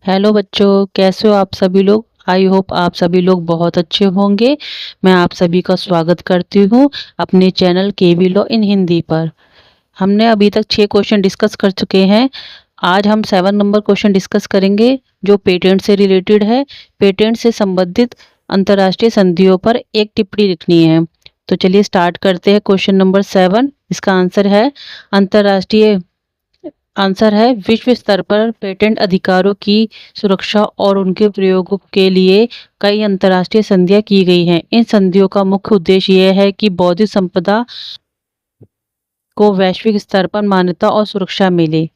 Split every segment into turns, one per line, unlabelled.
Hello बच्चों, कैसे हो आप सभी लोग। आई होप आप सभी लोग बहुत अच्छे होंगे। मैं आप सभी का स्वागत करती हूँ अपने channel KV law in Hindi पर। हमने अभी तक 6 क्वेश्चन डिस्कस कर चुके हैं। आज हम 7 नंबर क्वेश्चन डिस्कस करेंगे जो पेटेंट से रिलेटेड है। पेटेंट से संबंधित अंतर्राष्ट्रीय संधियों पर एक टिप्पणी लिखनी है। तो चलिए स्टार्ट करते हैं। क्वेश्चन नंबर 7, इसका आंसर है अंतर्राष्ट्रीय आंसर है विश्व स्तर पर पेटेंट अधिकारों की सुरक्षा और उनके प्रयोग के लिए कई अंतर्राष्ट्रीय संधियां की गई हैं। इन संधियों का मुख्य उद्देश्य यह है कि बौद्धिक संपदा को वैश्विक स्तर पर मान्यता और सुरक्षा मिले।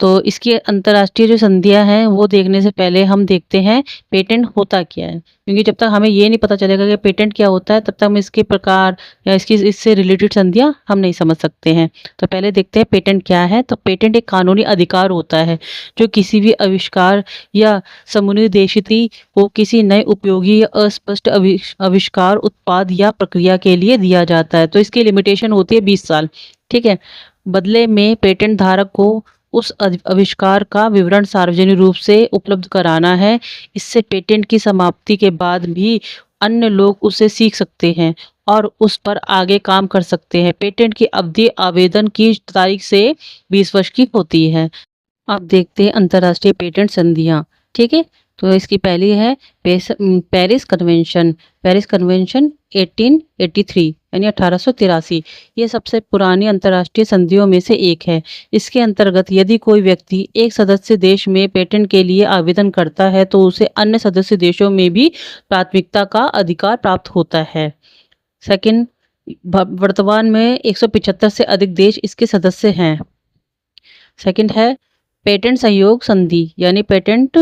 तो इसकी अंतर्राष्ट्रीय जो संधियां हैं वो देखने से पहले हम देखते हैं पेटेंट होता क्या है, क्योंकि जब तक हमें ये नहीं पता चलेगा कि पेटेंट क्या होता है तब तक हम इसके प्रकार या इसकी इससे रिलेटेड संधियां हम नहीं समझ सकते हैं। तो पहले देखते हैं पेटेंट क्या है। तो पेटेंट एक कानूनी अधिकार होता है जो किसी भी आविष्कार या समुनिर्देशित को किसी नए उपयोगी या अस्पष्ट आविष्कार उत्पाद या प्रक्रिया के लिए दिया जाता है। तो इसकी लिमिटेशन होती है 20 साल। ठीक है। बदले में पेटेंट धारक को उस आविष्कार का विवरण सार्वजनिक रूप से उपलब्ध कराना है। इससे पेटेंट की समाप्ति के बाद भी अन्य लोग उसे सीख सकते हैं और उस पर आगे काम कर सकते हैं। पेटेंट की अवधि आवेदन की तारीख से 20 वर्ष की होती है। अब देखते हैं अंतर्राष्ट्रीय पेटेंट संधियां। ठीक है। तो इसकी पहली है पेरिस कन्वेंशन। पेरिस कन्वेंशन 1883 यानी 1883। ये सबसे पुरानी अंतर्राष्ट्रीय संधियों में से एक है। इसके अंतर्गत यदि कोई व्यक्ति एक सदस्य देश में पेटेंट के लिए आवेदन करता है तो उसे अन्य सदस्य देशों में भी प्राथमिकता का अधिकार प्राप्त होता है। सेकंड, वर्तमान में 175 से अधिक देश इसके सदस्य हैं। सेकंड है पेटेंट सहयोग संधि यानी पेटेंट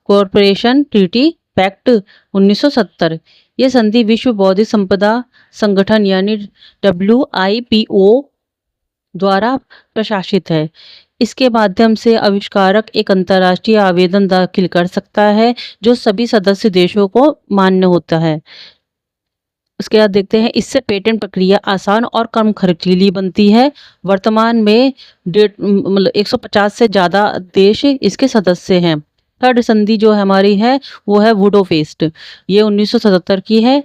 कॉरपोरेशन ट्रीटी पैक्ट 1970। ये संधि विश्व बौद्धिक संपदा संगठन यानी WIPO द्वारा प्रशासित है। इसके माध्यम से आविष्कारक एक अंतर्राष्ट्रीय आवेदन दाखिल कर सकता है जो सभी सदस्य देशों को मान्य होता है। उसके बाद देखते हैं इससे पेटेंट प्रक्रिया आसान और कम खर्चीली बनती है। वर्तमान में 150 से ज़्यादा देश इसके सदस्य हैं। थर्ड संधि जो हमारी है वो है वुडोपेस्ट। ये 1977 की है।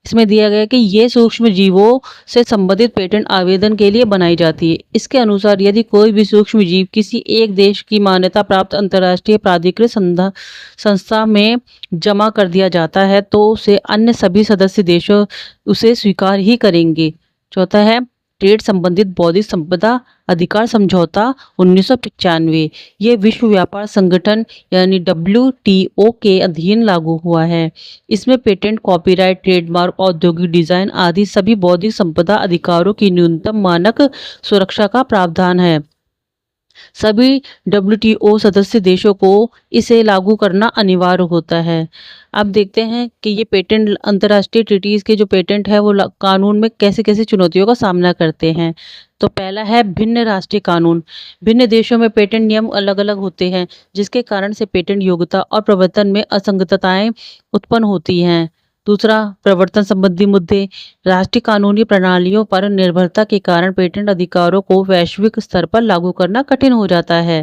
इसमें दिया गया कि ये सूक्ष्म जीवों से संबंधित पेटेंट आवेदन के लिए बनाई जाती है। इसके अनुसार यदि कोई भी सूक्ष्म जीव किसी एक देश की मान्यता प्राप्त अंतर्राष्ट्रीय प्राधिकृत संस्था में जमा कर दिया जाता है तो उसे अन्य सभी सदस्य देशों उसे स्वीकार ही करेंगे। चौथा है ट्रेड संबंधित बौद्धिक संपदा अधिकार समझौता 1995। ये विश्व व्यापार संगठन यानी WTO के अधीन लागू हुआ है। इसमें पेटेंट, कॉपीराइट, ट्रेडमार्क, औद्योगिक डिजाइन आदि सभी बौद्धिक संपदा अधिकारों की न्यूनतम मानक सुरक्षा का प्रावधान है। सभी WTO सदस्य देशों को इसे लागू करना अनिवार्य होता है। अब देखते हैं कि ये पेटेंट अंतर्राष्ट्रीय ट्रीटीज के जो पेटेंट है वो कानून में कैसे कैसे चुनौतियों का सामना करते हैं। तो पहला है भिन्न राष्ट्रीय कानून। भिन्न देशों में पेटेंट नियम अलग अलग होते हैं जिसके कारण से पेटेंट योग्यता और प्रवर्तन में असंगतताएं उत्पन्न होती हैं। दूसरा, प्रवर्तन संबंधी मुद्दे। राष्ट्रीय कानूनी प्रणालियों पर निर्भरता के कारण पेटेंट अधिकारों को वैश्विक स्तर पर लागू करना कठिन हो जाता है।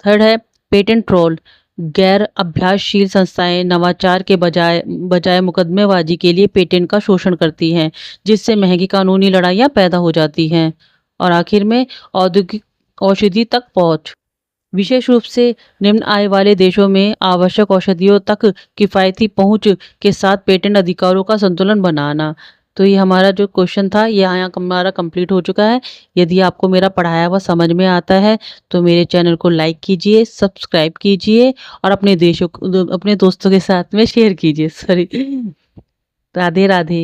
थर्ड है पेटेंट ट्रोल। गैर अभ्यासशील संस्थाएं नवाचार के बजाय मुकदमेबाजी के लिए पेटेंट का शोषण करती हैं जिससे महंगी कानूनी लड़ाइयाँ पैदा हो जाती हैं। और आखिर में औद्योगिक औषधि तक पहुँच। विशेष रूप से निम्न आय वाले देशों में आवश्यक औषधियों तक किफ़ायती पहुंच के साथ पेटेंट अधिकारों का संतुलन बनाना। तो ये हमारा जो क्वेश्चन था ये यहाँ हमारा कंप्लीट हो चुका है। यदि आपको मेरा पढ़ाया हुआ समझ में आता है तो मेरे चैनल को लाइक कीजिए, सब्सक्राइब कीजिए और अपने दोस्तों के साथ में शेयर कीजिए। सॉरी। राधे राधे।